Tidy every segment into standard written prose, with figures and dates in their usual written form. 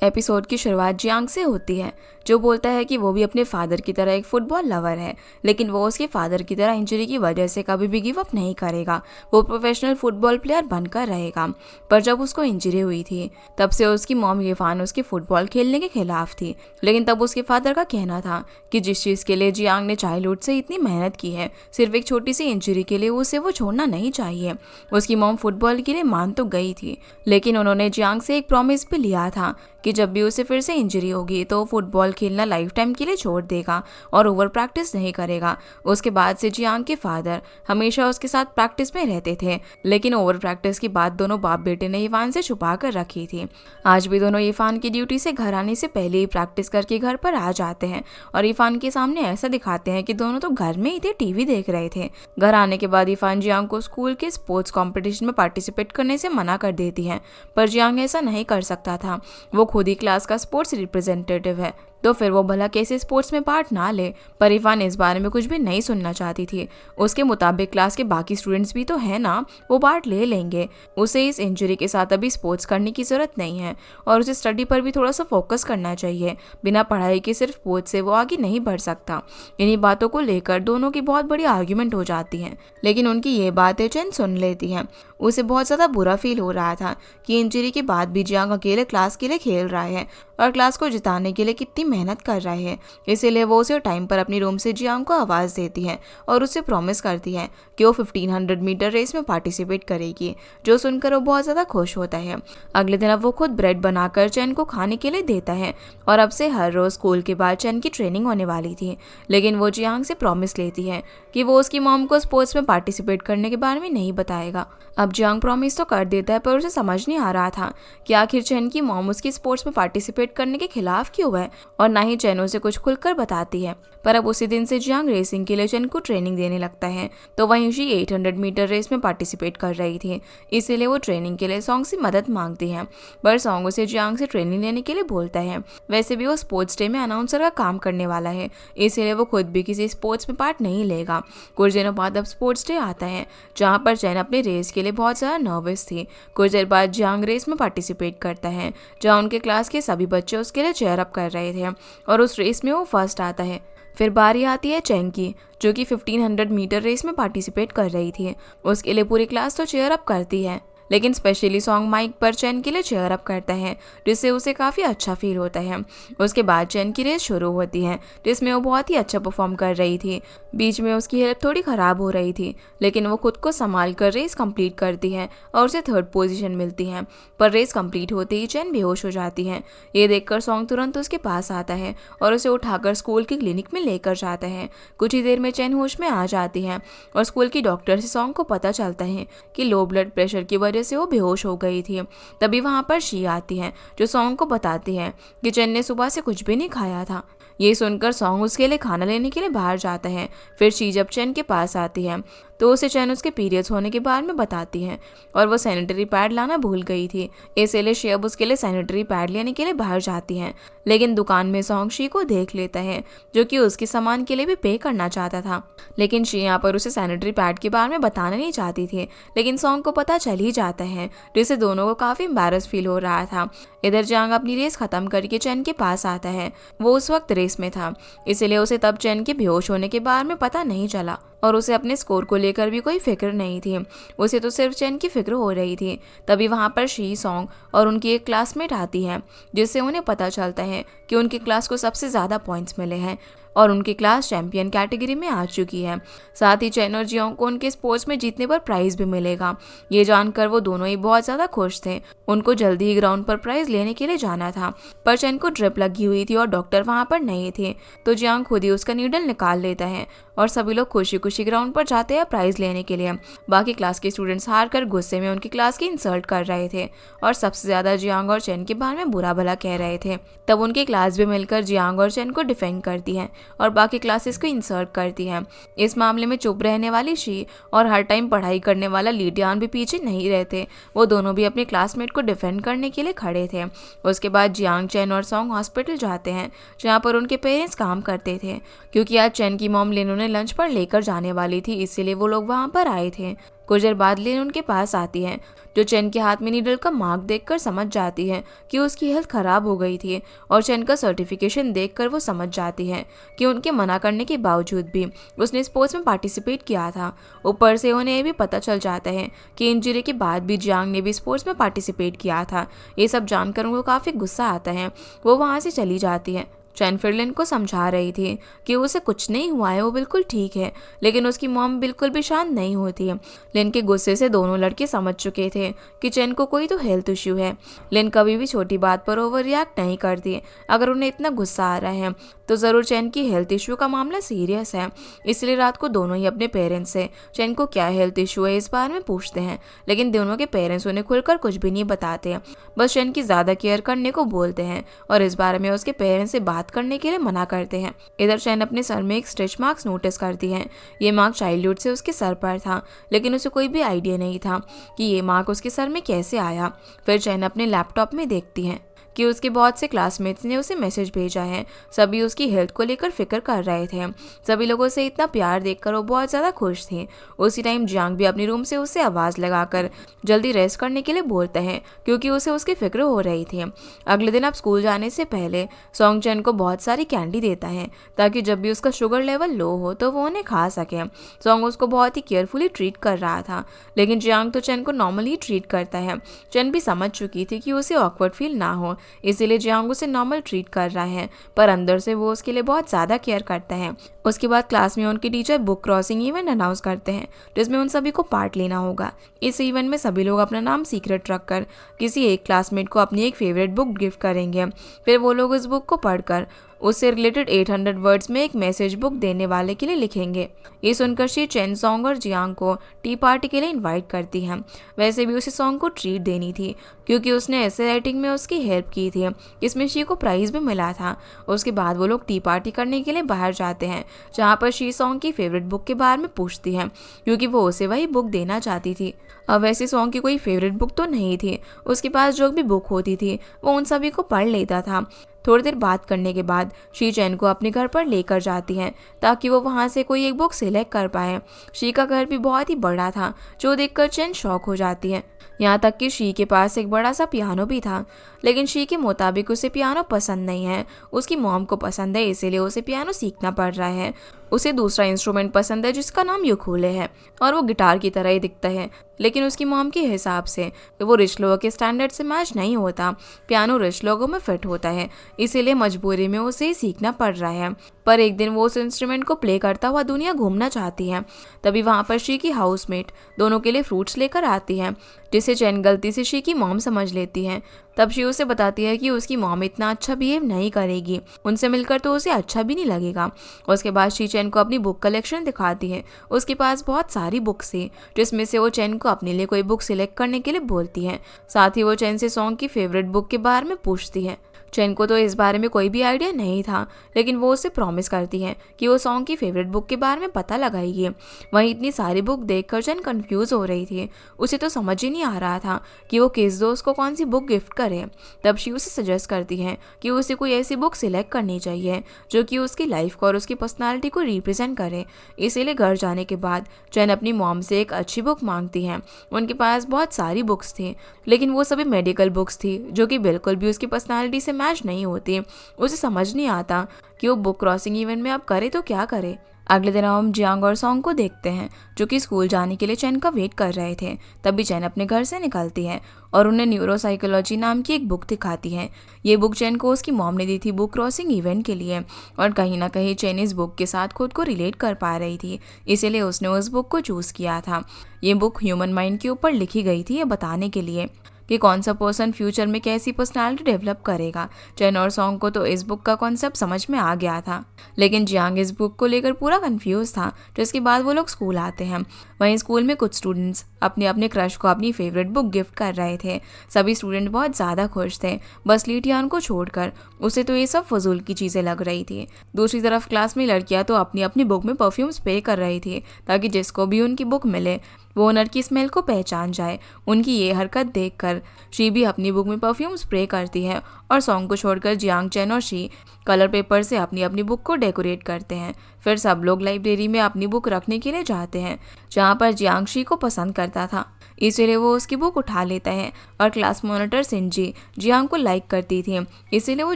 Episode की शुरुआत Jiang से होती है, जो बोलता है कि वो भी अपने फादर की तरह एक फुटबॉल लवर है, लेकिन वो उसके फादर की तरह इंजरी की वजह से कभी भी गिव अप नहीं करेगा। वो प्रोफेशनल फुटबॉल प्लेयर बनकर रहेगा। पर जब उसको इंजरी हुई थी, तब से उसकी मॉम यीफान उसके फुटबॉल खेलने के खिलाफ थी। लेकिन तब उसके फादर का कहना था कि जिस चीज़ के लिए जियांग ने चाइल्डहुड से इतनी मेहनत की है, सिर्फ एक छोटी सी इंजरी के लिए उसे वो छोड़ना नहीं चाहिए। उसकी मॉम फुटबॉल के लिए मान तो गई थी, लेकिन उन्होंने जियांग से एक प्रॉमिस भी लिया था कि जब भी उसे फिर से इंजरी होगी तो फुटबॉल खेलना लाइफ टाइम के लिए छोड़ देगा और ओवर प्रैक्टिस नहीं करेगा। उसके बाद से जियांग के फादर हमेशा उसके साथ प्रैक्टिस में रहते थे, लेकिन ओवर प्रैक्टिस की बात दोनों बाप बेटे ने यीफान से छुपा कर रखी थी। आज भी दोनों यीफान की ड्यूटी से घर आने से पहले ही प्रैक्टिस करके घर पर आ जाते हैं और यीफान के सामने ऐसा दिखाते हैं कि दोनों तो घर में ही थे, टीवी देख रहे थे। घर आने के बाद यीफान जियांग को स्कूल के स्पोर्ट्स कॉम्पिटिशन में पार्टिसिपेट करने से मना कर देती है, पर जियांग ऐसा नहीं कर सकता था। वो खुद ही क्लास का स्पोर्ट्स रिप्रेजेंटेटिव है, तो फिर वो भला कैसे स्पोर्ट्स में पार्ट ना ले। पर यीफान इस बारे में कुछ भी नहीं सुनना चाहती थी। उसके मुताबिक क्लास के बाकी स्टूडेंट्स भी तो है ना, वो पार्ट ले लेंगे। उसे इस इंजरी के साथ अभी स्पोर्ट्स करने की ज़रूरत नहीं है और उसे स्टडी पर भी थोड़ा सा फोकस करना चाहिए। बिना पढ़ाई के सिर्फ स्पोर्ट्स से वो आगे नहीं बढ़ सकता। इन्हीं बातों को लेकर दोनों की बहुत बड़ी आर्ग्यूमेंट हो जाती है, लेकिन उनकी ये बातें चैन सुन लेती हैं। उसे बहुत ज़्यादा बुरा फील हो रहा था कि इंजरी के बाद भी जियांग अकेले क्लास के लिए खेल रहा है और क्लास को जिताने के लिए कितनी मेहनत कर रहा है। इसीलिए वो उसे टाइम पर अपनी रूम से जियांग को आवाज़ देती है और उसे प्रॉमिस करती है कि वो 1500 मीटर रेस में पार्टिसिपेट करेगी, जो सुनकर वो बहुत ज़्यादा खुश होता है। अगले दिन अब वो खुद ब्रेड बनाकर चैन को खाने के लिए देता है और अब से हर रोज़ स्कूल के बाद चैन की ट्रेनिंग होने वाली थी, लेकिन वो जियांग से प्रॉमिस लेती है कि वो उसकी मॉम को स्पोर्ट्स में पार्टिसिपेट करने के बारे में नहीं बताएगा। अब जियांग प्रॉमिस तो कर देता है, पर उसे समझ नहीं आ रहा था कि आखिर चैन की मॉम उसकी स्पोर्ट्स में पार्टिसिपेट करने के खिलाफ क्यों है, और ना ही चैन उसे कुछ खुलकर बताती है। पर अब उसी दिन से जियांग रेसिंग के लिए चैन को ट्रेनिंग देने लगता है, तो वहीं उसी 800 मीटर रेस में पार्टिसिपेट कर रही थी, इसीलिए वो ट्रेनिंग के लिए सॉन्ग से मदद मांगती है। पर सॉन्ग उसे जियांग से ट्रेनिंग लेने के लिए बोलता है। वैसे भी वो स्पोर्ट्स डे में अनाउंसर का काम करने वाला है, इसीलिए वो खुद भी किसी स्पोर्ट्स में पार्ट नहीं लेगा। कुछ दिनों बाद अब स्पोर्ट्स डे आता है, जहाँ पर चैन अपने रेस के लिए बहुत ज़्यादा नर्वस थी। कुछ देर बाद जियांग रेस में पार्टिसिपेट करता है, जहाँ उनके क्लास के सभी बच्चे उसके लिए चेयर अप कर रहे थे और उस रेस में वो फर्स्ट आता है। फिर बारी आती है चैन की, जो कि 1500 मीटर रेस में पार्टिसिपेट कर रही थी। उसके लिए पूरी क्लास तो चेयर अप करती है, लेकिन स्पेशली सॉन्ग माइक पर चैन के लिए चेयर अप करता है, जिससे उसे काफ़ी अच्छा फील होता है। उसके बाद चैन की रेस शुरू होती है, जिसमें वो बहुत ही अच्छा परफॉर्म कर रही थी। बीच में उसकी हेल्थ थोड़ी ख़राब हो रही थी, लेकिन वो खुद को संभाल कर रेस कंप्लीट करती है और उसे 3rd पोजीशन मिलती है। पर रेस कंप्लीट होते ही चैन बेहोश हो जाती है। ये देखकर सॉन्ग तुरंत उसके पास आता है और उसे उठाकर स्कूल की क्लिनिक में लेकर जाता है। कुछ ही देर में चैन होश में आ जाती है और स्कूल की डॉक्टर से सॉन्ग को पता चलता है कि लो ब्लड प्रेशर की वजह से वो बेहोश हो गई थी। तभी वहाँ पर शी आती है, जो सॉन्ग को बताती है कि चैन ने सुबह से कुछ भी नहीं खाया था। ये सुनकर सॉन्ग उसके लिए खाना लेने के लिए बाहर जाता है। फिर शी जब चैन के पास आती है तो उसे चैन उसके पीरियड्स होने के बारे में बताती है और वो सैनिटरी पैड लाना भूल गई थी, इसलिए शी अब उसके लिए सैनिटरी पैड लेने के लिए बाहर जाती है। लेकिन दुकान में सॉन्ग शी को देख लेता है, जो कि उसके सामान के लिए भी पे करना चाहता था। लेकिन शी यहाँ पर उसे सैनिटरी पैड के बारे में बताना नहीं चाहती थी, लेकिन सॉन्ग को पता चल ही जाता है, जिससे दोनों को काफ़ी एम्बैरस फील हो रहा था। इधर जियांग अपनी रेस खत्म करके चैन के पास आता है। वो उस वक्त रेस में था, इसीलिए उसे तब चैन के बेहोश होने के बारे में पता नहीं चला और उसे अपने स्कोर को लेकर भी कोई फिक्र नहीं थी। उसे तो सिर्फ चैन की फिक्र हो रही थी। तभी वहाँ पर शी, सॉन्ग और उनकी एक क्लासमेट आती है, जिससे उन्हें पता चलता है कि उनकी क्लास को सबसे ज़्यादा पॉइंट्स मिले हैं और उनकी क्लास चैंपियन कैटेगरी में आ चुकी है। साथ ही चैन और जियांग को उनके स्पोर्ट्स में जीतने पर प्राइज़ भी मिलेगा। ये जानकर वो दोनों ही बहुत ज़्यादा खुश थे। उनको जल्दी ही ग्राउंड पर प्राइज़ लेने के लिए जाना था, पर चैन को ड्रिप लगी हुई थी और डॉक्टर वहाँ पर नहीं थे, तो जियांग खुद ही उसका नीडल निकाल लेता है और सभी लोग खुशी खुशी ग्राउंड पर जाते हैं प्राइज़ लेने के लिए। बाकी क्लास के स्टूडेंट्स हार कर गुस्से में उनकी क्लास की इंसल्ट कर रहे थे और सबसे ज़्यादा जियांग और चैन के बारे में बुरा भला कह रहे थे। तब उनकी क्लास भी मिलकर जियांग और चैन को डिफेंड करती है और बाकी क्लासेस को इंसर्ट करती है। इस मामले में चुप रहने वाली शी और हर टाइम पढ़ाई करने वाला लीडियान भी पीछे नहीं रहते। वो दोनों भी अपने क्लासमेट को डिफेंड करने के लिए खड़े थे। उसके बाद जियांग, चैन और सॉन्ग हॉस्पिटल जाते हैं, जहाँ पर उनके पेरेंट्स काम करते थे। क्योंकि आज चैन की मॉम लिन उन्हें लंच पर लेकर जाने वाली थी, इसीलिए वो लोग वहाँ पर आए थे। कुछ देर बाद लिन उनके पास आती है, जो चेन के हाथ में नीडल का मार्क देखकर समझ जाती है कि उसकी हेल्थ खराब हो गई थी, और चेन का सर्टिफिकेशन देखकर वो समझ जाती है कि उनके मना करने के बावजूद भी उसने स्पोर्ट्स में पार्टिसिपेट किया था। ऊपर से उन्हें ये भी पता चल जाता है कि इंजरी के बाद भी जियांग ने भी स्पोर्ट्स में पार्टिसिपेट किया था। ये सब जानकर उनको काफ़ी गुस्सा आता है। वो वहाँ से चली जाती है। चैन फिर लिन को समझा रही थी कि उसे कुछ नहीं हुआ है, वो बिल्कुल ठीक है, लेकिन उसकी मॉम बिल्कुल भी शांत नहीं होती है। लिन के गुस्से से दोनों लड़के समझ चुके थे कि चैन को कोई तो हेल्थ इश्यू है। लिन कभी भी छोटी बात पर ओवर रिएक्ट नहीं करती। अगर उन्हें इतना गुस्सा आ रहा है तो ज़रूर चैन की हेल्थ इश्यू का मामला सीरियस है। इसलिए रात को दोनों ही अपने पेरेंट्स से चैन को क्या हेल्थ इश्यू है इस बारे में पूछते हैं, लेकिन दोनों के पेरेंट्स उन्हें खुलकर कुछ भी नहीं बताते, बस चैन की ज़्यादा केयर करने को बोलते हैं और इस बारे में उसके पेरेंट्स से बात करने के लिए मना करते हैं। इधर चैन अपने सर में एक स्ट्रेच मार्क्स नोटिस करती है। ये मार्क चाइल्डहुड से उसके सर पर था, लेकिन उसे कोई भी आइडिया नहीं था कि ये मार्क उसके सर में कैसे आया। फिर चैन अपने लैपटॉप में देखती है कि उसके बहुत से क्लासमेट्स ने उसे मैसेज भेजा है। सभी उसकी हेल्थ को लेकर फिक्र कर रहे थे। सभी लोगों से इतना प्यार देखकर वो बहुत ज़्यादा खुश थी। उसी टाइम जियांग भी अपनी रूम से उसे आवाज़ लगाकर जल्दी रेस्ट करने के लिए बोलता है, क्योंकि उसे उसकी फिक्र हो रही थी। अगले दिन अब स्कूल जाने से पहले सॉन्ग चैन को बहुत सारी कैंडी देता है, ताकि जब भी उसका शुगर लेवल लो हो तो वो उन्हें खा सके। सॉन्ग उसको बहुत ही केयरफुली ट्रीट कर रहा था, लेकिन जियांग तो चैन को नॉर्मली ट्रीट करता है। चैन भी समझ चुकी थी कि उसे ऑकवर्ड फील ना हो, इसीलिए जियांग उसे नॉर्मल ट्रीट कर रहा है, पर अंदर से वो उसके लिए बहुत ज़्यादा केयर करता है। उसके बाद क्लास में उनके teacher book crossing event announce करते हैं, जिसमें उन सभी को पार्ट लेना होगा। इस इवेंट में सभी लोग अपना नाम सीक्रेट रखकर किसी एक क्लासमेट को अपनी एक फेवरेट बुक गिफ्ट करेंगे। फिर वो लोग उस बुक को पढ़कर उससे रिलेटेड 800 वर्ड्स में एक मैसेज बुक देने वाले के लिए लिखेंगे। ये सुनकर शी चेन, सॉन्ग और जियांग को टी पार्टी के लिए इनवाइट करती है। वैसे भी उसे सॉन्ग को ट्रीट देनी थी, क्योंकि उसने ऐसे राइटिंग में उसकी हेल्प की थी, इसमें शी को प्राइज़ भी मिला था। उसके बाद वो लोग टी पार्टी करने के लिए बाहर जाते हैं, जहाँ पर शी सॉन्ग की फेवरेट बुक के बारे में पूछती है, क्योंकि वो उसे वही बुक देना चाहती थी। अब वैसे सॉन्ग की कोई फेवरेट बुक तो नहीं थी, उसके पास जो भी बुक होती थी वो उन सभी को पढ़ लेता था। थोड़ी देर बात करने के बाद शी चैन को अपने घर पर लेकर जाती हैं, ताकि वो वहाँ से कोई एक बुक सिलेक्ट कर पाए। शी का घर भी बहुत ही बड़ा था, जो देखकर चैन शॉक हो जाती है। यहाँ तक कि शी के पास एक बड़ा सा पियानो भी था, लेकिन शी के मुताबिक उसे पियानो पसंद नहीं है। उसकी मॉम को पसंद है, इसीलिए उसे पियानो सीखना पड़ रहा है। उसे दूसरा इंस्ट्रूमेंट पसंद है जिसका नाम यूकुलेले है, और वो गिटार की तरह ही दिखता है, लेकिन उसकी मॉम के हिसाब से वो रिच लोगों के स्टैंडर्ड से मैच नहीं होता। पियानो रिच लोगों में फिट होता है, इसीलिए मजबूरी में उसे ही सीखना पड़ रहा है। पर एक दिन वो उस इंस्ट्रूमेंट को प्ले करता हुआ दुनिया घूमना चाहती है। तभी वहाँ पर शी की हाउसमेट दोनों के लिए फ्रूट्स लेकर आती है, जिसे चैन गलती से शी की मॉम समझ लेती है। तब शी उसे बताती है कि उसकी मॉम इतना अच्छा बिहेव नहीं करेगी, उनसे मिलकर तो उसे अच्छा भी नहीं लगेगा। उसके बाद शी चैन को अपनी बुक कलेक्शन दिखाती है। उसके पास बहुत सारी बुक्स थी, जिसमें से वो चैन को अपने लिए कोई बुक सिलेक्ट करने के लिए बोलती है। साथ ही वो चैन से सॉन्ग की फेवरेट बुक के बारे में पूछती है। चैन को तो इस बारे में कोई भी आइडिया नहीं था, लेकिन वो उसे प्रॉमिस करती है कि वो सॉन्ग की फेवरेट बुक के बारे में पता लगाएगी। वहीं इतनी सारी बुक देखकर चैन कंफ्यूज हो रही थी। उसे तो समझ ही नहीं आ रहा था कि वो किस दोस्त को कौन सी बुक गिफ्ट करे। तब शी उसे सजेस्ट करती है कि उसे कोई ऐसी बुक सिलेक्ट करनी चाहिए जो कि उसकी लाइफ को और उसकी पर्सनालिटी को रिप्रेजेंट करे। इसीलिए घर जाने के बाद चैन अपनी मॉम से एक अच्छी बुक मांगती है। उनके पास बहुत सारी बुक्स थी, लेकिन वो सभी मेडिकल बुक्स थी, जो कि बिल्कुल भी उसकी पर्सनालिटी से मैच नहीं होती। उसे समझ नहीं आता कि वो बुक क्रॉसिंग इवेंट में अब करे तो क्या करे। अगले दिन हम जियांग और सॉन्ग को देखते हैं, जो कि स्कूल जाने के लिए चैन का वेट कर रहे थे। तभी चैन अपने घर से निकलती है और उन्हें न्यूरोसाइकोलॉजी नाम की एक बुक दिखाती है। ये बुक चैन को उसकी मॉम ने दी थी बुक क्रॉसिंग इवेंट के लिए, और कहीं ना कहीं चैन इस बुक के साथ खुद को रिलेट कर पा रही थी, इसीलिए उसने उस बुक को चूज़ किया था। ये बुक ह्यूमन माइंड के ऊपर लिखी गई थी, ये बताने के लिए कि कौन सा पर्सन फ्यूचर में कैसी पर्सनालिटी डेवलप करेगा। चैन और सॉन्ग को तो इस बुक का कॉन्सेप्ट समझ में आ गया था, लेकिन जियांग इस बुक को लेकर पूरा कंफ्यूज था। जिसके बाद वो लोग स्कूल आते हैं। वहीं स्कूल में कुछ स्टूडेंट्स अपने अपने क्रश को अपनी फेवरेट बुक गिफ्ट कर रहे थे। सभी स्टूडेंट बहुत ज़्यादा खुश थे, बस लीटियान को छोड़कर। उसे तो ये सब फजूल की चीज़ें लग रही थी। दूसरी तरफ क्लास में लड़कियाँ तो अपनी अपनी बुक में परफ्यूम स्प्रे कर रही थी, ताकि जिसको भी उनकी बुक मिले वो ओनर की स्मेल को पहचान जाए। उनकी ये हरकत देखकर शी भी अपनी बुक में परफ्यूम स्प्रे करती है और सॉन्ग को छोड़कर जियांग, चेन और शी कलर पेपर से अपनी अपनी बुक को डेकोरेट करते हैं। फिर सब लोग लाइब्रेरी में अपनी बुक रखने के लिए जाते हैं जहाँ पर जियांग शी को पसंद करता था, इसीलिए वो उसकी बुक उठा लेता है। और क्लास मॉनिटर सिंजी जियांग को लाइक करती थी, इसीलिए वो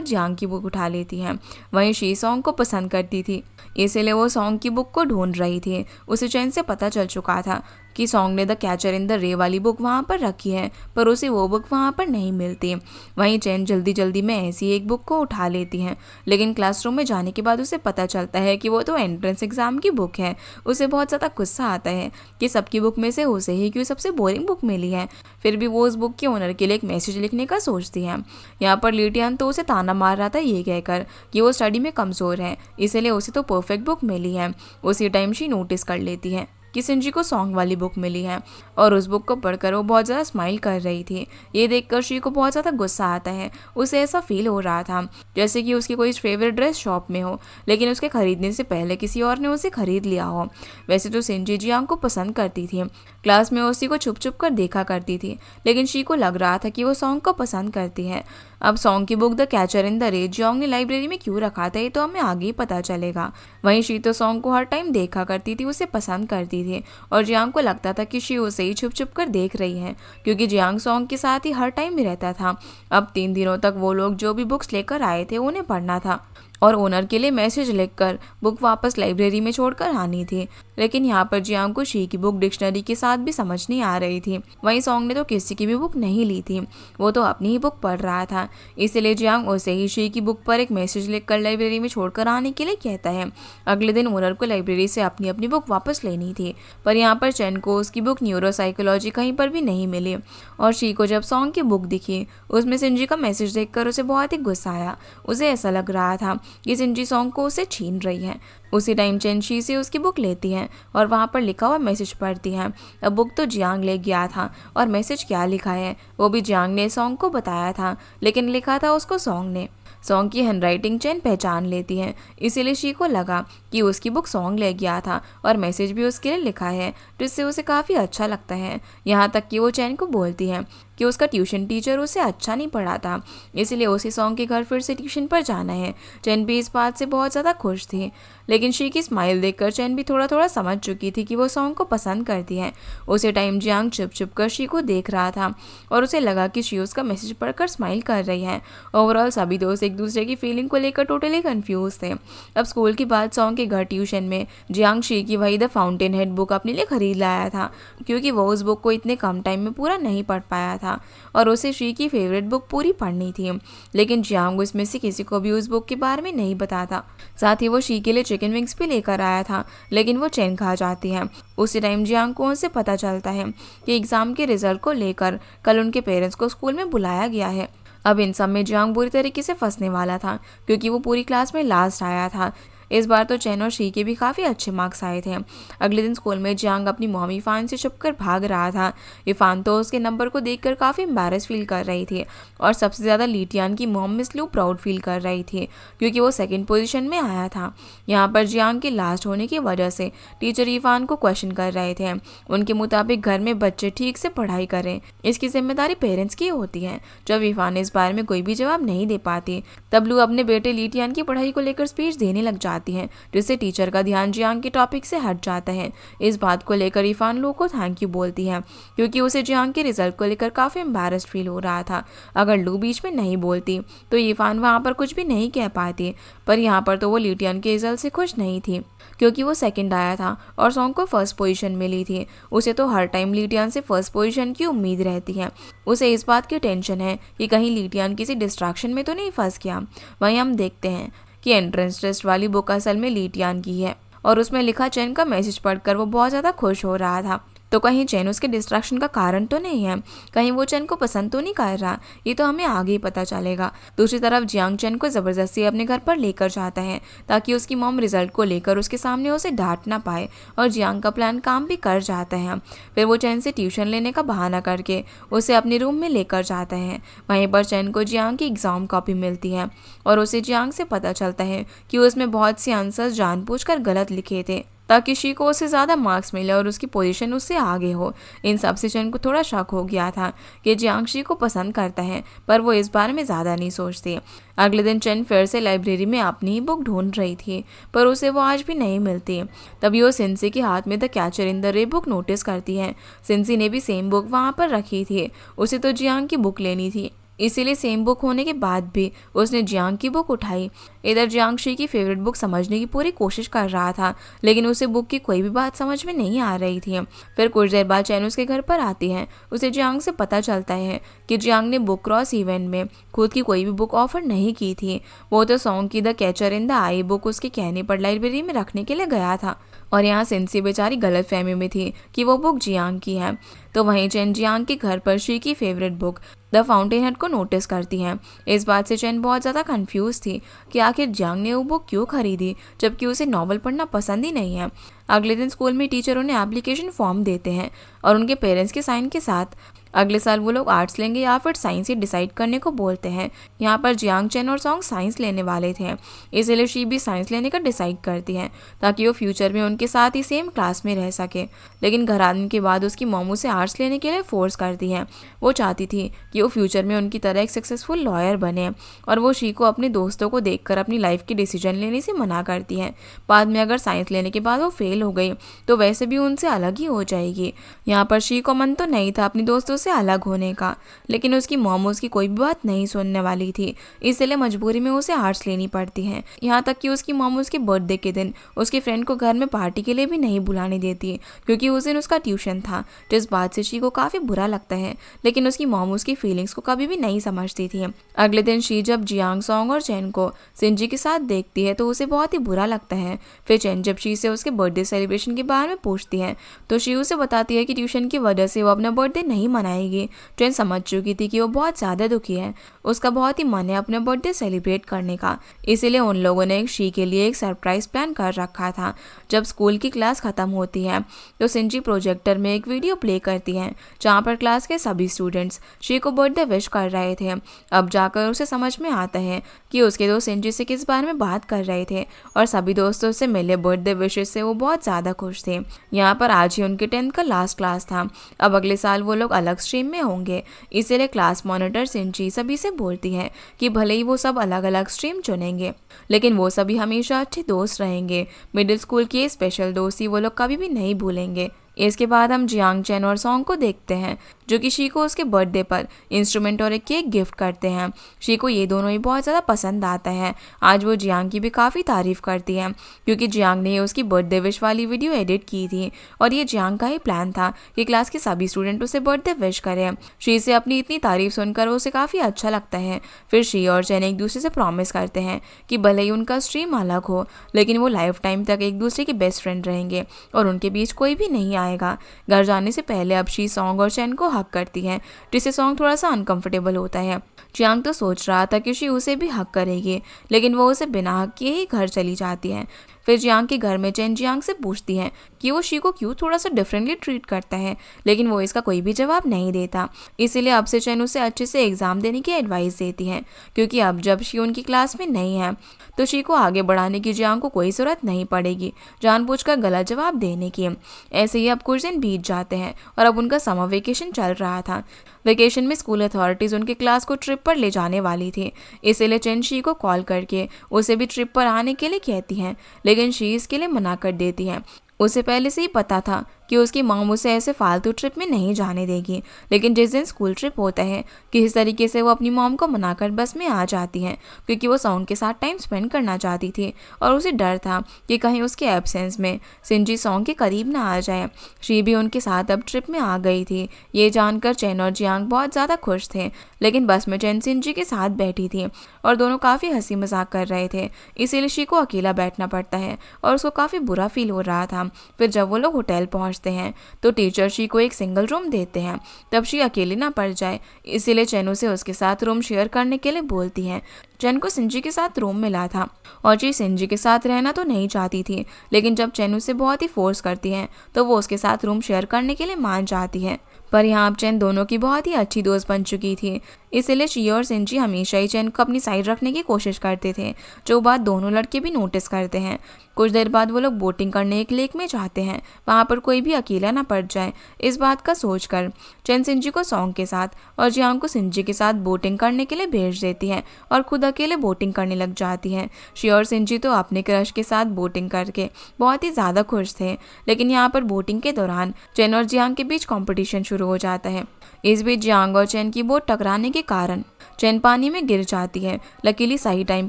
जियांग की बुक उठा लेती है। वहीं शी सॉन्ग को पसंद करती थी, इसीलिए वो सॉन्ग की बुक को ढूंढ रही थी। उसे चैन से पता चल चुका था कि सॉन्ग ने द कैचर इन द रे वाली बुक वहाँ पर रखी है, पर उसे वो बुक वहाँ पर नहीं मिलती। वहीं चैन जल्दी जल्दी में ऐसी एक बुक को उठा लेती है, लेकिन क्लासरूम में जाने के बाद उसे पता चलता है कि वो तो एंट्रेंस एग्जाम की बुक है। उसे बहुत ज़्यादा गुस्सा आता है कि सबकी बुक में से उसे ही क्यों सबसे बोरिंग बुक मिली है। फिर भी वो उस बुक के ओनर के लिए एक मैसेज लिखने का सोचती है। यहाँ पर लिटियन तो उसे ताना मार रहा था ये कहकर कि वो स्टडी में कमज़ोर है, इसलिए उसे तो परफेक्ट बुक मिली है। उसी टाइम शी नोटिस कर लेती है कि सिंजी को सॉन्ग वाली बुक मिली है और उस बुक को पढ़कर वो बहुत ज़्यादा स्माइल कर रही थी। ये देखकर शी को बहुत ज़्यादा गुस्सा आता है। उसे ऐसा फील हो रहा था जैसे कि उसकी कोई फेवरेट ड्रेस शॉप में हो, लेकिन उसके खरीदने से पहले किसी और ने उसे खरीद लिया हो। वैसे तो सिंजी जियांग को पसंद करती थी, क्लास में उसी को छुप छुप कर देखा करती थी, लेकिन शी को लग रहा था कि वो सॉन्ग को पसंद करती है। अब सॉन्ग की book the catcher in the रे जियांग ने लाइब्रेरी में क्यों रखा था ये तो हमें आगे ही पता चलेगा। वहीं शी तो सॉन्ग को हर टाइम देखा करती थी, उसे पसंद करती थी और जियांग को लगता था कि शी उसे ही छुप छुप कर देख रही है, क्योंकि जियांग सॉन्ग के साथ ही हर टाइम भी रहता था। अब 3 दिनों तक वो लोग जो भी बुक्स लेकर आए थे उन्हें पढ़ना था और ओनर के लिए मैसेज लिखकर बुक वापस लाइब्रेरी में छोड़कर आनी थी। लेकिन यहाँ पर जियांग को शी की बुक डिक्शनरी के साथ भी समझ नहीं आ रही थी। वहीं सॉन्ग ने तो किसी की भी बुक नहीं ली थी, वो तो अपनी ही बुक पढ़ रहा था। इसलिए जियांग उसे ही शी की बुक पर एक मैसेज लिखकर लाइब्रेरी में छोड़कर आने के लिए कहता है। अगले दिन ओनर को लाइब्रेरी से अपनी अपनी बुक वापस लेनी थी, पर यहाँ पर चैन को उसकी बुक न्यूरोसाइकोलॉजी कहीं पर भी नहीं मिली और शी को जब सॉन्ग की बुक दिखी उसमें सिंजी का मैसेज देखकर उसे बहुत ही गुस्सा आया। उसे ऐसा लग रहा था कि सिंजी सॉन्ग को उसे छीन रही है। उसी टाइम चेन शी से उसकी बुक लेती है और वहाँ पर लिखा हुआ मैसेज पढ़ती है। अब बुक तो जियांग ले गया था और मैसेज क्या लिखा है वो भी जियांग ने सॉन्ग को बताया था, लेकिन लिखा था उसको सॉन्ग ने। सॉन्ग की हैंडराइटिंग चेन पहचान लेती है, इसीलिए शी को लगा कि उसकी बुक सॉन्ग ले गया था और मैसेज भी उसके लिए लिखा है, जिससे उसे काफ़ी अच्छा लगता है। यहाँ तक कि वो चैन को बोलती है कि उसका ट्यूशन टीचर उसे अच्छा नहीं पढ़ाता, इसलिए उसी सॉन्ग के घर फिर से ट्यूशन पर जाना है। चैन भी इस बात से बहुत ज़्यादा खुश थी, लेकिन शी की स्माइल देखकर चैन भी थोड़ा थोड़ा समझ चुकी थी कि वो सॉन्ग को पसंद करती है। उसी टाइम जियांग चुप चुप कर शी को देख रहा था और उसे लगा कि शी उसका मैसेज पढ़कर स्माइल कर रही है। ओवरऑल सभी दोस्त एक दूसरे की फीलिंग को लेकर टोटली कंफ्यूज थे। अब स्कूल की बात सॉन्ग के घर ट्यूशन में जियांग शी की वही द फाउंटेन हेड बुक अपने लिए खरीद लाया था, क्योंकि वो उस बुक को इतने कम टाइम में पूरा नहीं पढ़ पाया था और उसे शी की फेवरेट बुक पूरी पढ़नी थी। लेकिन जियांग उसमें से किसी को भी उस बुक के बारे में नहीं बताता। साथ ही वो शी के लिए चिकन विंग्स भी लेकर आया था, लेकिन वो चैन खा जाती है। उसी टाइम जियांग को उनसे पता चलता है कि एग्जाम के रिजल्ट को लेकर कल उनके पेरेंट्स को स्कूल में बुलाया गया है। अब इन सब में जियांग बुरी तरीके से फंसने वाला था, क्योंकि वो पूरी क्लास में लास्ट आया था। इस बार तो चैन और शी के भी काफ़ी अच्छे मार्क्स आए थे। अगले दिन स्कूल में जियांग अपनी मॉम इफान से छुपकर भाग रहा था। इफान तो उसके नंबर को देखकर काफ़ी एम्बैरेस फील कर रही थी और सबसे ज़्यादा लिटियान की मॉम मिस लू प्राउड फील कर रही थी, क्योंकि वो सेकंड पोजीशन में आया था। यहाँ पर जियांग के लास्ट होने की वजह से टीचर इफान को क्वेश्चन कर रहे थे। उनके मुताबिक घर में बच्चे ठीक से पढ़ाई करें, इसकी जिम्मेदारी पेरेंट्स की होती है। जब इफान इस बारे में कोई भी जवाब नहीं दे पाती, तब लू अपने बेटे लिटियान की पढ़ाई को लेकर स्पीच देने लग जाती है, जिससे टीचर का ध्यान जियांग के टॉपिक से हट जाता है। इस बात को लेकर इफान लू को थैंक यू बोलती है, क्योंकि उसे जियांग के रिजल्ट को लेकर काफ़ी एम्बैरेस्ड फील हो रहा था। अगर लू बीच में नहीं बोलती तो इफान वहाँ पर कुछ भी नहीं कह पाती, पर यहाँ पर तो वो लिटियन के रिजल्ट से खुश नहीं थी, क्योंकि वो सेकंड आया था और सॉन्ग को फर्स्ट पोजीशन मिली थी। उसे तो हर टाइम लिटियन से फर्स्ट पोजीशन की उम्मीद रहती है। उसे इस बात की टेंशन है कि कहीं लिटियन किसी डिस्ट्रैक्शन में तो नहीं फंस गया। वहीं हम देखते हैं कि एंट्रेंस टेस्ट वाली बुक असल में लिटियन की है और उसमें लिखा चैन का मैसेज पढ़कर वो बहुत ज़्यादा खुश हो रहा था। तो कहीं चैन उसके डिस्ट्रैक्शन का कारण तो नहीं है, कहीं वो चैन को पसंद तो नहीं कर रहा, ये तो हमें आगे ही पता चलेगा। दूसरी तरफ जियांग चैन को ज़बरदस्ती अपने घर पर लेकर जाता है ताकि उसकी मॉम रिजल्ट को लेकर उसके सामने उसे डांट ना पाए, और जियांग का प्लान काम भी कर जाता है। फिर वो चैन से ट्यूशन लेने का बहाना करके उसे अपने रूम में लेकर जाता है। वहीं पर चैन को जियांग की एग्ज़ाम कॉपी मिलती है और उसे जियांग से पता चलता है कि उसमें बहुत से आंसर्स जानबूझकर गलत लिखे थे। ताकि शी को उससे ज़्यादा मार्क्स मिले और उसकी पोजीशन उससे आगे हो। इन सब से चेन को थोड़ा शक हो गया था कि जियांग शी को पसंद करता है, पर वो इस बारे में ज़्यादा नहीं सोचती। अगले दिन चेन फिर से लाइब्रेरी में अपनी ही बुक ढूंढ रही थी, पर उसे वो आज भी नहीं मिलती। तभी वो सिंसी के हाथ में द कैचर इन द रे बुक नोटिस करती है। सिंसी ने भी सेम बुक वहाँ पर रखी थी। उसे तो जियांग की बुक लेनी थी, इसीलिए सेम बुक होने के बाद भी उसने जियांग की बुक उठाई। इधर जियांग शी की फेवरेट बुक समझने की पूरी कोशिश कर रहा था, लेकिन उसे बुक की कोई भी बात समझ में नहीं आ रही थी। फिर कुछ देर बाद चैन उसके घर पर आती है। उसे जियांग से पता चलता है कि जियांग ने बुक क्रॉस इवेंट में खुद की कोई भी बुक ऑफर नहीं की थी। वो तो सॉन्ग की the catcher in the I book उसके कहने पर लाइब्रेरी में रखने के लिए गया था, और यहाँ सिंसी बेचारी गलत फहमी में थी कि वो बुक जियांग की है। तो वहीं चेन जियांग के घर पर शी की favourite book the fountain head को नोटिस करती है। इस बात से चेन बहुत ज़्यादा कंफ्यूज थी कि आखिर जियांग ने वो बुक क्यों खरीदी, जबकि उसे नॉवल पढ़ना पसंद ही नहीं है। अगले दिन स्कूल में टीचर उन्हें एप्लीकेशन फॉर्म देते हैं और उनके पेरेंट्स के साइन के साथ अगले साल वो लोग आर्ट्स लेंगे या फिर साइंस ही डिसाइड करने को बोलते हैं। यहाँ पर जियांग, चेन और सॉन्ग साइंस लेने वाले थे, इसलिए शी भी साइंस लेने का डिसाइड करती है ताकि वो फ्यूचर में उनके साथ ही सेम क्लास में रह सके। लेकिन घर आने के बाद उसकी मॉम उसे आर्ट्स लेने के लिए फोर्स करती है। वो चाहती थी कि वो फ्यूचर में उनकी तरह एक सक्सेसफुल लॉयर बने, और वो शी को अपने दोस्तों को देखकर अपनी लाइफ की डिसीजन लेने से मना करती है। बाद में अगर साइंस लेने के बाद वो फेल हो गई तो वैसे भी उनसे अलग ही हो जाएगी। यहाँ पर शी को मन तो नहीं था अपने दोस्तों से अलग होने का, लेकिन उसकी मॉम उसकी कोई भी बात नहीं सुनने वाली थी, इसलिए मजबूरी में उसे आर्ट्स लेनी पड़ती है। यहाँ तक कि उसकी मॉम उसके बर्थडे के दिन उसके फ्रेंड को घर में पार्टी के लिए भी नहीं बुलाने देती, क्योंकि उस दिन उसका ट्यूशन था, जिस बात से शी को काफ़ी बुरा लगता है। लेकिन उसकी मॉम उसकी फीलिंग्स को कभी भी नहीं समझती थी। अगले दिन शी जब जियांग, सॉन्ग और चेन को सिंजी के साथ देखती है तो उसे बहुत ही बुरा लगता है। फिर चेन जब शी से उसके बर्थडे सेलिब्रेशन के बारे में पूछती है तो शी उसे बताती है कि ट्यूशन की वजह से वो अपना बर्थडे नहीं मनाएगी। चेन समझ चुकी थी कि वो बहुत ज़्यादा दुखी है, उसका बहुत ही मन है अपना बर्थडे सेलिब्रेट करने का, इसीलिए उन लोगों ने शी के लिए एक सरप्राइज़ प्लान कर रखा था। जब स्कूल की क्लास ख़त्म होती है तो सिंजी प्रोजेक्टर में एक वीडियो प्ले करती है जहाँ पर क्लास के सभी स्टूडेंट्स शी को बर्थडे विश कर रहे थे। अब जाकर उसे समझ में आता है कि उसके दोस्त सिंजी से किस बारे में बात कर रहे थे, और सभी दोस्तों से मिले बर्थडे विशेस से वो बहुत ज़्यादा खुश थे। यहाँ पर आज ही उनके 10th का लास्ट क्लास था। अब अगले साल वो लोग अलग स्ट्रीम में होंगे, इसीलिए क्लास मॉनिटर सिंजी सभी से बोलती है कि भले ही वो सब अलग अलग स्ट्रीम चुनेंगे, लेकिन वो सभी हमेशा अच्छे दोस्त रहेंगे। मिडिल स्कूल की स्पेशल दोस्ती वो लोग कभी भी नहीं भूलेंगे। इसके बाद हम जियांग, चेन और सॉन्ग को देखते हैं जो कि शी को उसके बर्थडे पर इंस्ट्रूमेंट और एक केक गिफ्ट करते हैं। शी को ये दोनों ही बहुत ज़्यादा पसंद आता है। आज वो जियांग की भी काफ़ी तारीफ़ करती है, क्योंकि जियांग ने उसकी बर्थडे विश वाली वीडियो एडिट की थी, और ये जियांग का ही प्लान था कि क्लास के सभी स्टूडेंट उसे बर्थडे विश करें। शी से अपनी इतनी तारीफ़ सुनकर उसे काफ़ी अच्छा लगता है। फिर शी और चेन एक दूसरे से प्रॉमिस करते हैं कि भले ही उनका स्ट्रीम अलग हो, लेकिन वो लाइफ टाइम तक एक दूसरे के बेस्ट फ्रेंड रहेंगे और उनके बीच कोई भी नहीं आएगा। घर जाने से पहले अब शी सॉन्ग और चेन को हक करती है, जिससे सॉन्ग थोड़ा सा अनकंफर्टेबल होता है। जियांग तो सोच रहा था कि शी उसे भी हक करेगी, लेकिन वो उसे बिना हक किए ही घर चली जाती है। फिर जियांग के घर में चेन जियांग से पूछती है कि वो शी को क्यों थोड़ा सा डिफरेंटली ट्रीट करता है, लेकिन वो इसका कोई भी जवाब नहीं देता। इसीलिए अब से चेन उसे अच्छे से एग्ज़ाम देने की एडवाइस देती है, क्योंकि अब जब शी उनकी क्लास में नहीं है तो शी को आगे बढ़ाने की जियांग को कोई ज़रूरत नहीं पड़ेगी जानबूझकर गलत जवाब देने की। ऐसे ही अब कुछ दिन बीत जाते हैं और अब उनका समर वेकेशन चल रहा था। वेकेशन में स्कूल अथॉरिटीज़ उनके क्लास को ट्रिप पर ले जाने वाली थी, इसीलिए चेन शी को कॉल करके उसे भी ट्रिप पर आने के लिए कहती हैं, लेकिन शी इसके लिए मना कर देती है। उसे पहले से ही पता था कि उसकी मॉम उसे ऐसे फालतू ट्रिप में नहीं जाने देगी, लेकिन जिस दिन स्कूल ट्रिप होता है किसी तरीके से वो अपनी मॉम को मनाकर बस में आ जाती हैं, क्योंकि वो सॉन्ग के साथ टाइम स्पेंड करना चाहती थी और उसे डर था कि कहीं उसके एब्सेंस में सिंजी सॉन्ग के करीब ना आ जाए। शी भी उनके साथ अब ट्रिप में आ गई थी। ये जानकर चेन और जियांग बहुत ज़्यादा खुश थे, लेकिन बस में चेन सिंजी के साथ बैठी थी और दोनों काफ़ी हंसी मजाक कर रहे थे, इसीलिए शी को अकेला बैठना पड़ता है और उसको काफ़ी बुरा फील हो रहा था। फिर जब वो लोग होटल पहुंचते हैं तो टीचर शी को एक सिंगल रूम देते हैं, तब शी अकेली ना पड़ जाए, इसीलिए चेन उसे उसके साथ रूम शेयर करने के लिए बोलती है। चेन को सिंजी के साथ रूम मिला था और शी सिंजी के साथ रहना तो नहीं चाहती थी, लेकिन जब चेन उसे बहुत ही फोर्स करती है तो वो उसके साथ रूम शेयर करने के लिए मान जाती है। पर यहाँ अब चेन दोनों की बहुत ही अच्छी दोस्त बन चुकी थी, इसीलिए शी और सिंजी हमेशा ही चैन को अपनी साइड रखने की कोशिश करते थे, जो बात दोनों लड़के भी नोटिस करते हैं। कुछ देर बाद वो लोग बोटिंग करने एक लेक में जाते हैं, वहाँ पर कोई भी अकेला ना पड़ जाए। इस बात का सोचकर चैन सिंजी को सॉन्ग के साथ और जियांग को सिंजी के साथ बोटिंग करने के लिए भेज देती है और खुद अकेले बोटिंग करने लग जाती है। शी और सिंजी तो अपने क्रश के साथ बोटिंग करके बहुत ही ज़्यादा खुश थे, लेकिन यहाँ पर बोटिंग के दौरान चैन और जियांग के बीच कंपटीशन शुरू हो जाता है। इस बीच जियांग और चैन की बोट टकराने के कारण चैन पानी में गिर जाती है। लकीली सही टाइम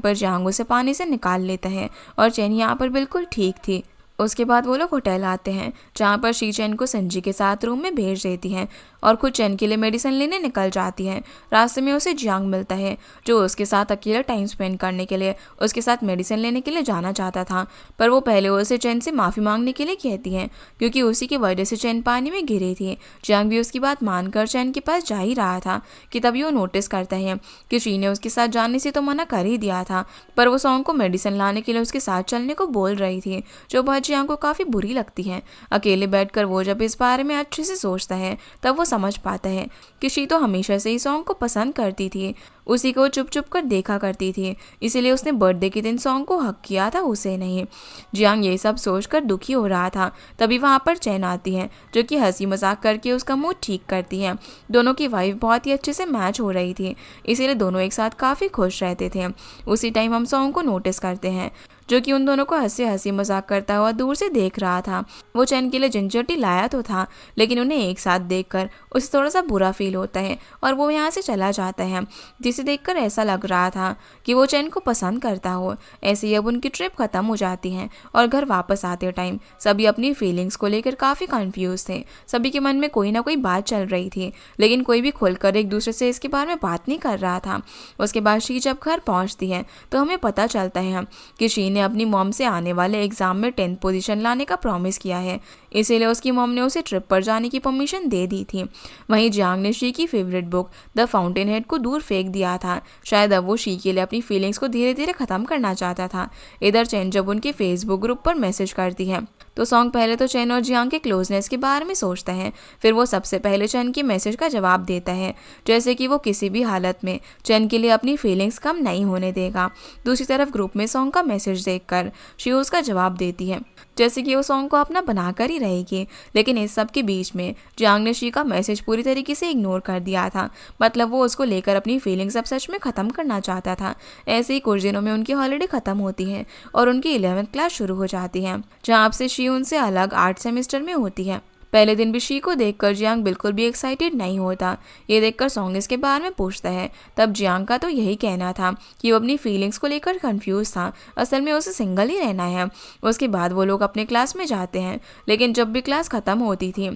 पर जियांग उसे पानी से निकाल लेता है और चैन यहाँ पर बिल्कुल ठीक थी। उसके बाद वो लोग होटल आते हैं, जहाँ पर शी चैन को संजी के साथ रूम में भेज देती हैं और खुद चैन के लिए मेडिसिन लेने निकल जाती हैं। रास्ते में उसे जियांग मिलता है, जो उसके साथ अकेला टाइम स्पेंड करने के लिए उसके साथ मेडिसिन लेने के लिए जाना चाहता था, पर वो पहले उसे चैन से माफ़ी मांगने के लिए कहती हैं, क्योंकि उसी की वजह से चैन पानी में गिरी थी। जियांग भी उसकी बात मानकर चैन के पास जा ही रहा था कि तभी वो नोटिस करता है कि शी ने उसके साथ जाने से तो मना कर ही दिया था, पर वो सॉन्ग को मेडिसिन लाने के लिए उसके साथ चलने को बोल रही थी, जो बात जियांग को काफ़ी बुरी लगती है। अकेले बैठकर वो जब इस बारे में अच्छे से सोचता है, तब वो समझ पाता है कि शी तो हमेशा से ही सॉन्ग को पसंद करती थी, उसी को चुप चुप कर देखा करती थी, इसीलिए उसने बर्थडे के दिन सॉन्ग को हक किया था, उसे नहीं। जियांग ये सब सोचकर दुखी हो रहा था, तभी वहाँ पर चैन आती है, जो कि हंसी मजाक करके उसका मूड ठीक करती है। दोनों की वाइफ बहुत ही अच्छे से मैच हो रही थी, इसीलिए दोनों एक साथ काफ़ी खुश रहते थे। उसी टाइम हम सॉन्ग को नोटिस करते हैं, जो कि उन दोनों को हंसी मजाक करता हुआ दूर से देख रहा था। वो चैन के लिए जिंजर टी लाया तो था, लेकिन उन्हें एक साथ देखकर उसे थोड़ा सा बुरा फील होता है और वो यहाँ से चला जाता है, जिसे देखकर ऐसा लग रहा था कि वो चैन को पसंद करता हो। ऐसे ही अब उनकी ट्रिप खत्म हो जाती है और घर वापस आते टाइम सभी अपनी फीलिंग्स को लेकर काफ़ी कंफ्यूज थे। सभी के मन में कोई ना कोई बात चल रही थी, लेकिन कोई भी खुलकर एक दूसरे से इसके बारे में बात नहीं कर रहा था। उसके बाद शी जब घर पहुँचती है तो हमें पता चलता है कि शी ने अपनी मॉम से आने वाले एग्जाम में 10th पोजीशन लाने का प्रॉमिस किया है, इसीलिए उसकी मॉम ने उसे ट्रिप पर जाने की परमिशन दे दी थी। वहीं जियांग ने शी की favourite book the fountain head को दूर फेंक दिया था, शायद अब वो शी के लिए अपनी फीलिंग्स को धीरे धीरे ख़त्म करना चाहता था। इधर चैन जब उनके फेसबुक ग्रुप पर मैसेज करती है तो सॉन्ग पहले तो चैन और जियांग के क्लोजनेस के बारे में सोचता है, फिर वो सबसे पहले चैन के मैसेज का जवाब देता है, जैसे कि वो किसी भी हालत में चैन के लिए अपनी फीलिंग्स कम नहीं होने देगा। दूसरी तरफ ग्रुप में सॉन्ग का मैसेज देखकर शी उसका जवाब देती है, जैसे कि वो सॉन्ग को अपना बनाकर ही रहेगी। लेकिन इस सब के बीच में जियांग ने शी का मैसेज पूरी तरीके से इग्नोर कर दिया था, मतलब वो उसको लेकर अपनी फीलिंग्स अब सच में ख़त्म करना चाहता था। ऐसे ही कुछ दिनों में उनकी हॉलीडे ख़त्म होती है और उनकी 11th क्लास शुरू हो जाती है, जहाँ अब से शी उनसे अलग 8 सेमेस्टर में होती है। पहले दिन भी शी को देखकर जियांग बिल्कुल भी एक्साइटेड नहीं होता। ये देखकर सॉन्ग इसके बारे में पूछता है, तब जियांग का तो यही कहना था कि वो अपनी फीलिंग्स को लेकर कंफ्यूज था, असल में उसे सिंगल ही रहना है। उसके बाद वो लोग अपने क्लास में जाते हैं, लेकिन जब भी क्लास ख़त्म होती थी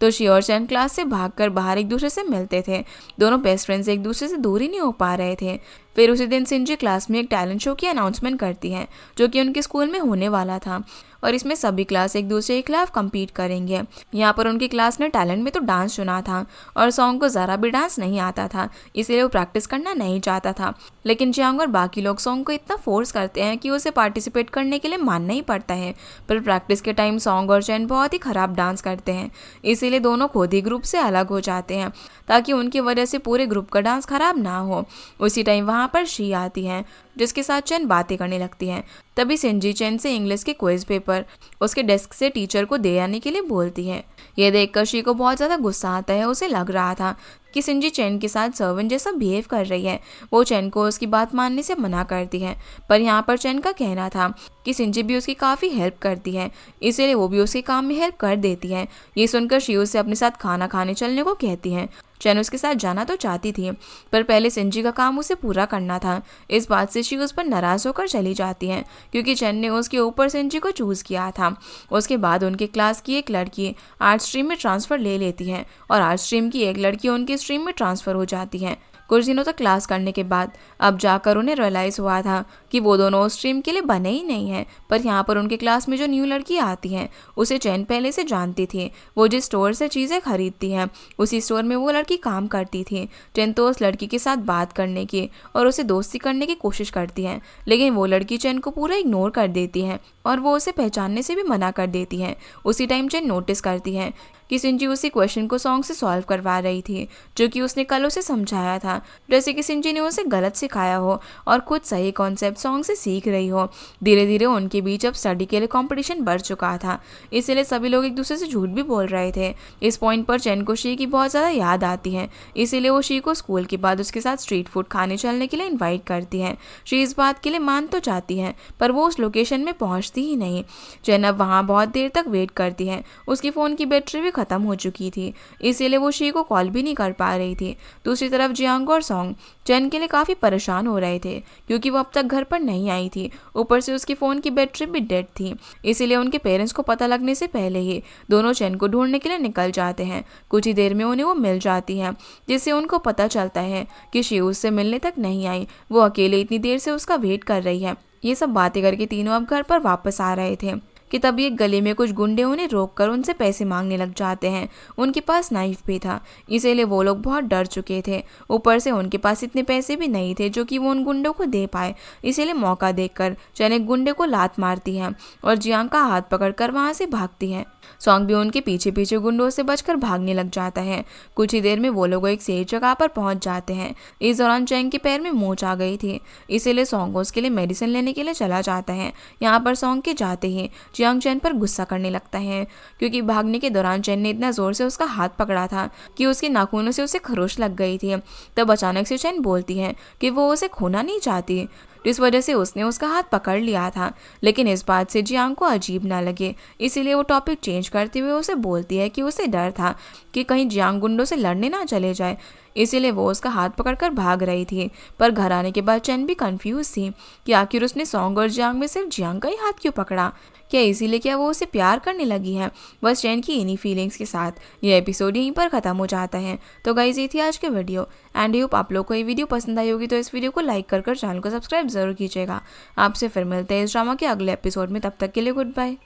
तो शी और चैन क्लास से भागकर बाहर एक दूसरे से मिलते थे। दोनों बेस्ट फ्रेंड्स एक दूसरे से दूर ही नहीं हो पा रहे थे। फिर उसी दिन सिंजी क्लास में एक टैलेंट शो की अनाउंसमेंट करती है, जो कि उनके स्कूल में होने वाला था और इसमें सभी क्लास एक दूसरे के खिलाफ कम्पीट करेंगे। यहाँ पर उनकी क्लास ने टैलेंट में तो डांस चुना था और सॉन्ग को ज़रा भी डांस नहीं आता था, इसीलिए वो प्रैक्टिस करना नहीं चाहता था। लेकिन जियांग और बाकी लोग सॉन्ग को इतना फोर्स करते हैं कि उसे पार्टिसिपेट करने के लिए मानना ही पड़ता है। पर प्रैक्टिस के टाइम सॉन्ग और चैन बहुत ही ख़राब डांस करते हैं, इसीलिए दोनों खुद ही ग्रुप से अलग हो जाते हैं ताकि उनकी वजह से पूरे ग्रुप का डांस खराब ना हो। उसी टाइम वहाँ पर शी आती है, जिसके साथ चैन बातें करने लगती हैं। तभी सिंजी चैन से इंग्लिश के क्विज पेपर उसके डेस्क से टीचर को दे आने के लिए बोलती है। ये देखकर शी को बहुत ज़्यादा गुस्सा आता है। उसे लग रहा था कि सिंजी चैन के साथ सर्वेंट जैसा बिहेव कर रही है। वो चैन को उसकी बात मानने से मना करती है, पर यहाँ पर चैन का कहना था कि सिंजी भी उसकी काफ़ी हेल्प करती है, इसीलिए वो भी उसके काम में हेल्प कर देती है। ये सुनकर शी उससे अपने साथ खाना खाने चलने को कहती है। चैन उसके साथ जाना तो चाहती थी, पर पहले सिंजी का काम उसे पूरा करना था। इस बात से शी उस पर नाराज़ होकर चली जाती है, क्योंकि चैन ने उसके ऊपर सिंजी को चूज़ किया था। उसके बाद उनके क्लास की एक लड़की आर्ट स्ट्रीम में ट्रांसफ़र ले लेती है और आर्ट स्ट्रीम की एक लड़की उनकी स्ट्रीम में ट्रांसफ़र हो जाती है। कुछ दिनों तक क्लास करने के बाद अब जाकर उन्हें रियलाइज़ हुआ था कि वो दोनों उस स्ट्रीम के लिए बने ही नहीं हैं। पर यहाँ पर उनके क्लास में जो न्यू लड़की आती है उसे चैन पहले से जानती थी। वो जिस स्टोर से चीज़ें खरीदती हैं उसी स्टोर में वो लड़की काम करती थी। चैन तो उस लड़की के साथ बात करने की और उसे दोस्ती करने की कोशिश करती है, लेकिन वो लड़की चैन को पूरा इग्नोर कर देती है और वो उसे पहचानने से भी मना कर देती है। उसी टाइम चैन नोटिस करती है कि सिंजी उसी क्वेश्चन को सॉन्ग से सॉल्व करवा रही थी, जो कि उसने कल उसे समझाया था। था, जैसे कि सिंजी ने उसे गलत सिखाया हो और खुद सही कॉन्सेप्ट सॉन्ग से सीख रही हो। धीरे धीरे उनके बीच अब स्टडी के लिए कंपटीशन बढ़ चुका था, इसीलिए सभी लोग एक दूसरे से झूठ भी बोल रहे थे। इस पॉइंट पर चैन को शी की बहुत ज़्यादा याद आती है, इसीलिए वो शी को स्कूल के बाद उसके साथ स्ट्रीट फूड खाने चलने के लिए इन्वाइट करती है। शी इस बात के लिए मान तो जाती है, पर वो उस लोकेशन में पहुंचती ही नहीं। चैन अब वहाँ बहुत देर तक वेट करती है, उसकी फ़ोन की बैटरी भी ख़त्म हो चुकी थी, इसीलिए वो शी को कॉल भी नहीं कर पा रही थी। दूसरी तरफ जियांग और सॉन्ग चैन के लिए काफ़ी परेशान हो रहे थे, क्योंकि वो अब तक घर पर नहीं आई थी। ऊपर से उसकी फ़ोन की बैटरी भी डेड थी, इसीलिए उनके पेरेंट्स को पता लगने से पहले ही दोनों चैन को ढूंढने के लिए निकल जाते हैं। कुछ ही देर में उन्हें वो मिल जाती है, जिससे उनको पता चलता है कि शी उससे मिलने तक नहीं आई, वो अकेले इतनी देर से उसका वेट कर रही है। ये सब बातें करके तीनों अब घर पर वापस आ रहे थे कि तभी एक गली में कुछ गुंडे उन्हें रोककर उनसे पैसे मांगने लग जाते हैं। उनके पास नाइफ भी था, इसीलिए वो लोग बहुत डर चुके थे। ऊपर से उनके पास इतने पैसे भी नहीं थे जो कि वो उन गुंडों को दे पाए, इसीलिए मौका देखकर चैन एक गुंडे को लात मारती है और जियांग का हाथ पकड़कर वहाँ से भागती है। सॉन्ग भी उनके पीछे पीछे गुंडों से बचकर भागने लग जाता है। कुछ ही देर में वो लोग एक सेफ जगह पर पहुंच जाते हैं। इस दौरान चैंग के पैर में मोच आ गई थी, इसीलिए सॉन्ग उसके लिए मेडिसिन लेने के लिए चला जाता है। यहाँ पर सॉन्ग के जाते ही जियांग चैन पर गुस्सा करने लगता है, क्योंकि भागने के दौरान चैन ने इतना जोर से उसका हाथ पकड़ा था कि उसके नाखूनों से उसे खरोच लग गई थी। तब अचानक से चैन बोलती है कि वो उसे खोना नहीं चाहती, इस वजह से उसने उसका हाथ पकड़ लिया था। लेकिन इस बात से जियांग को अजीब ना लगे, इसीलिए वो टॉपिक चेंज करते हुए उसे बोलती है कि उसे डर था कि कहीं जियांग गुंडों से लड़ने ना चले जाए, इसीलिए वो उसका हाथ पकड़कर भाग रही थी। पर घर आने के बाद चैन भी कंफ्यूज थी कि आखिर उसने सॉन्ग और जियांग में सिर्फ जियांग का ही हाथ क्यों पकड़ा। क्या इसीलिए क्या वो उसे प्यार करने लगी है? बस चैन की इन्हीं फीलिंग्स के साथ ये एपिसोड यहीं पर ख़त्म हो जाता है। तो गाइस, ये थी आज के वीडियो एंड होप आप लोग को ये वीडियो पसंद आई होगी, तो इस वीडियो को लाइक कर चैनल को सब्सक्राइब जरूर कीजिएगा। आपसे फिर मिलते हैं इस ड्रामा के अगले एपिसोड में, तब तक के लिए गुड बाय।